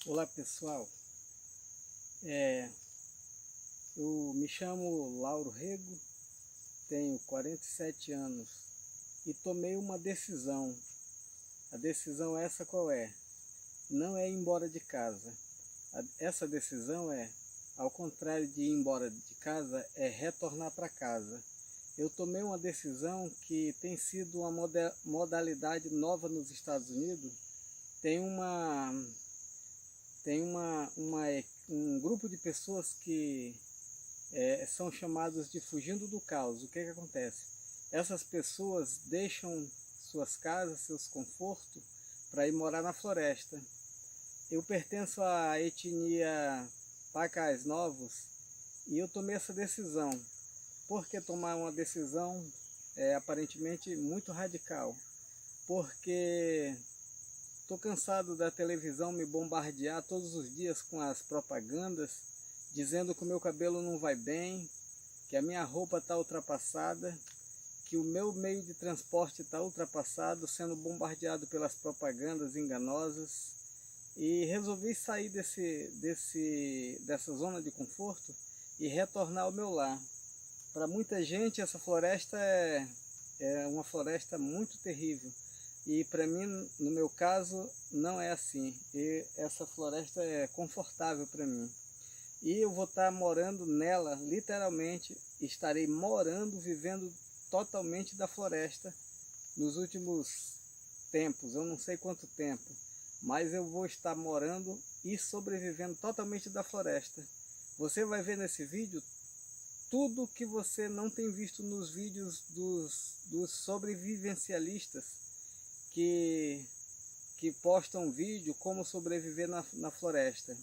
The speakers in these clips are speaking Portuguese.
Olá pessoal, eu me chamo Lauro Rego, tenho 47 anos e tomei uma decisão. A decisão essa qual é? Não é ir embora de casa. Essa decisão é, ao contrário de ir embora de casa, é retornar para casa. Eu tomei uma decisão que tem sido uma modalidade nova nos Estados Unidos. Tem um grupo de pessoas que são chamados de fugindo do caos. O que acontece? Essas pessoas deixam suas casas, seus confortos, para ir morar na floresta. Eu pertenço à etnia Pacais Novos e eu tomei essa decisão. Por que tomar uma decisão aparentemente muito radical? Porque estou cansado da televisão me bombardear todos os dias com as propagandas, dizendo que o meu cabelo não vai bem, que a minha roupa está ultrapassada, que o meu meio de transporte está ultrapassado, sendo bombardeado pelas propagandas enganosas. E resolvi sair dessa zona de conforto e retornar ao meu lar. Para muita gente essa floresta é uma floresta muito terrível. E para mim, no meu caso, não é assim. E essa floresta é confortável para mim. E eu vou estar morando nela, literalmente, estarei morando, vivendo totalmente da floresta nos últimos tempos, eu não sei quanto tempo, mas eu vou estar morando e sobrevivendo totalmente da floresta. Você vai ver nesse vídeo tudo que você não tem visto nos vídeos dos sobrevivencialistas que postam vídeo como sobreviver na floresta.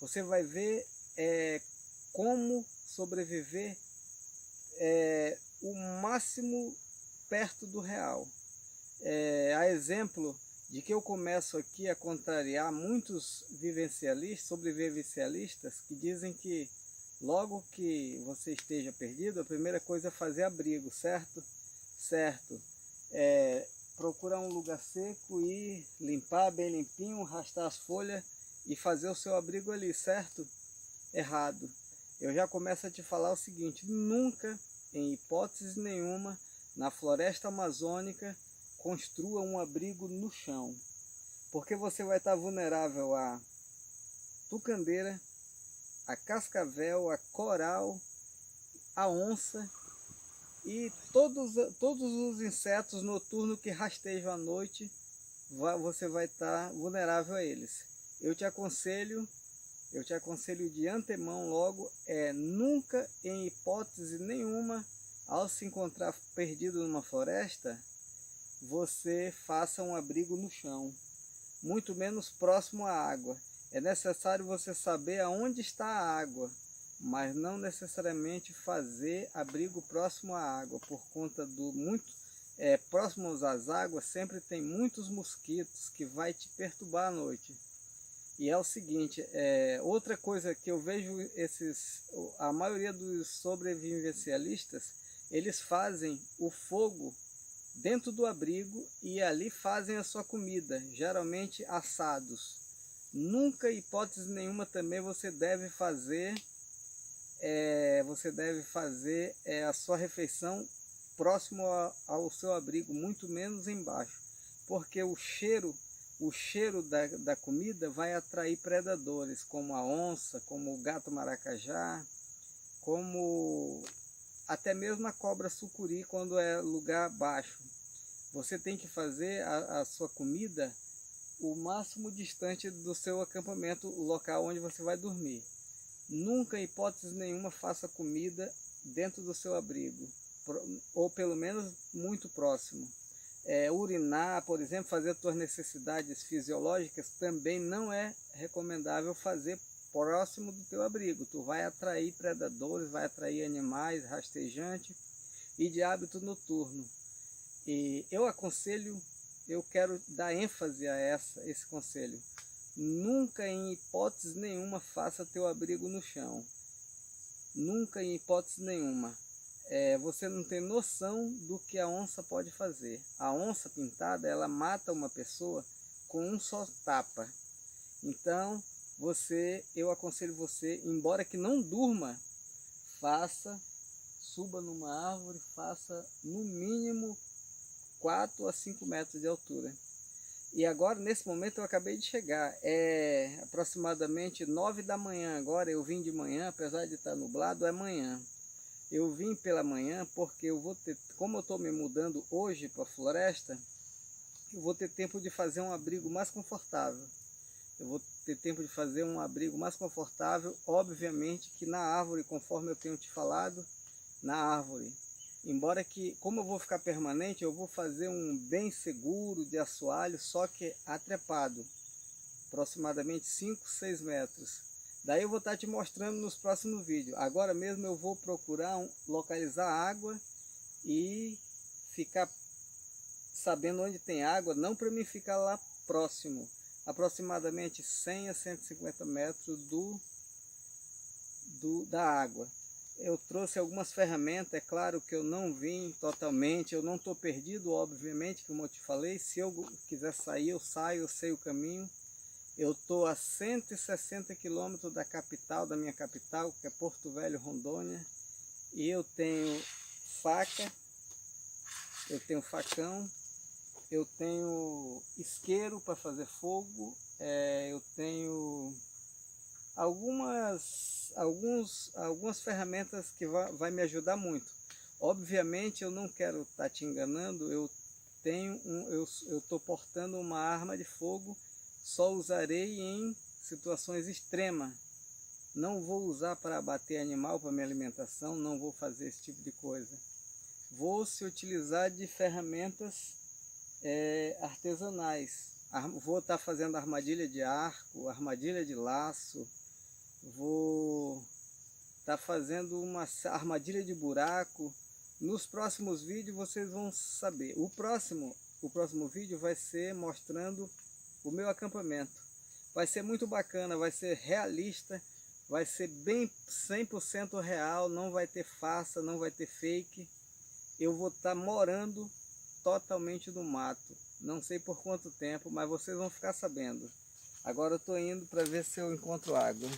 Você vai ver como sobreviver o máximo perto do real. A exemplo de que eu começo aqui a contrariar muitos sobrevivencialistas que dizem que logo que você esteja perdido, a primeira coisa é fazer abrigo, certo? Certo. Procurar um lugar seco e limpar bem limpinho, arrastar as folhas e fazer o seu abrigo ali, certo? Errado. Eu já começo a te falar o seguinte: nunca, em hipótese nenhuma, na floresta amazônica, construa um abrigo no chão, porque você vai estar vulnerável a tucandeira, a cascavel, a coral, a onça e todos os insetos noturnos que rastejam à noite. Você vai estar vulnerável a eles. Eu te aconselho de antemão logo, nunca, em hipótese nenhuma, ao se encontrar perdido numa floresta, você faça um abrigo no chão, muito menos próximo à água. É necessário você saber aonde está a água, mas não necessariamente fazer abrigo próximo à água, por conta do próximos às águas sempre tem muitos mosquitos que vai te perturbar à noite. E é o seguinte, outra coisa que eu vejo a maioria dos sobrevivencialistas, eles fazem o fogo dentro do abrigo e ali fazem a sua comida, geralmente assados. Nunca, hipótese nenhuma, também você deve fazer a sua refeição próximo ao seu abrigo, muito menos embaixo, porque o cheiro da comida vai atrair predadores, como a onça, como o gato maracajá, como até mesmo a cobra sucuri, quando é lugar baixo. Você tem que fazer a sua comida o máximo distante do seu acampamento, o local onde você vai dormir. Nunca, em hipótese nenhuma, faça comida dentro do seu abrigo, ou pelo menos muito próximo. Urinar, por exemplo, fazer suas necessidades fisiológicas, também não é recomendável fazer próximo do teu abrigo. Tu vai atrair predadores, vai atrair animais rastejantes e de hábito noturno. E eu quero dar ênfase a esse conselho. Nunca, em hipótese nenhuma, faça teu abrigo no chão. Nunca, em hipótese nenhuma. Você não tem noção do que a onça pode fazer. A onça pintada, ela mata uma pessoa com um só tapa. Então, eu aconselho você, embora que não durma, suba numa árvore, faça no mínimo 4 a 5 metros de altura. E agora, nesse momento, eu acabei de chegar, é aproximadamente 9 da manhã agora, eu vim de manhã, apesar de estar nublado, é manhã. Eu vim pela manhã porque como eu estou me mudando hoje para a floresta, eu vou ter tempo de fazer um abrigo mais confortável. Obviamente que na árvore, conforme eu tenho te falado, na árvore. Embora que, como eu vou ficar permanente, eu vou fazer um bem seguro de assoalho, só que atrepado, aproximadamente 5, 6 metros. Daí eu vou estar te mostrando nos próximos vídeos. Agora mesmo eu vou procurar localizar água e ficar sabendo onde tem água, não para mim ficar lá próximo, aproximadamente 100 a 150 metros da água. Eu trouxe algumas ferramentas, é claro que eu não vim totalmente, eu não estou perdido, obviamente, como eu te falei, se eu quiser sair, eu saio, eu sei o caminho. Eu estou a 160 quilômetros da capital, da minha capital, que é Porto Velho, Rondônia, e eu tenho faca, eu tenho facão, eu tenho isqueiro para fazer fogo, eu tenho algumas ferramentas que vai me ajudar muito. Obviamente eu não quero estar te enganando, eu estou portando uma arma de fogo, só usarei em situações extremas. Não vou usar para abater animal para minha alimentação, não vou fazer esse tipo de coisa. Vou se utilizar de ferramentas artesanais. Vou estar fazendo armadilha de arco, armadilha de laço, vou estar fazendo uma armadilha de buraco. Nos próximos vídeos vocês vão saber. O próximo vídeo vai ser mostrando o meu acampamento. Vai ser muito bacana, vai ser realista, vai ser bem 100% real, não vai ter farsa, não vai ter fake. Eu vou estar morando totalmente no mato. Não sei por quanto tempo, mas vocês vão ficar sabendo. Agora eu estou indo para ver se eu encontro água.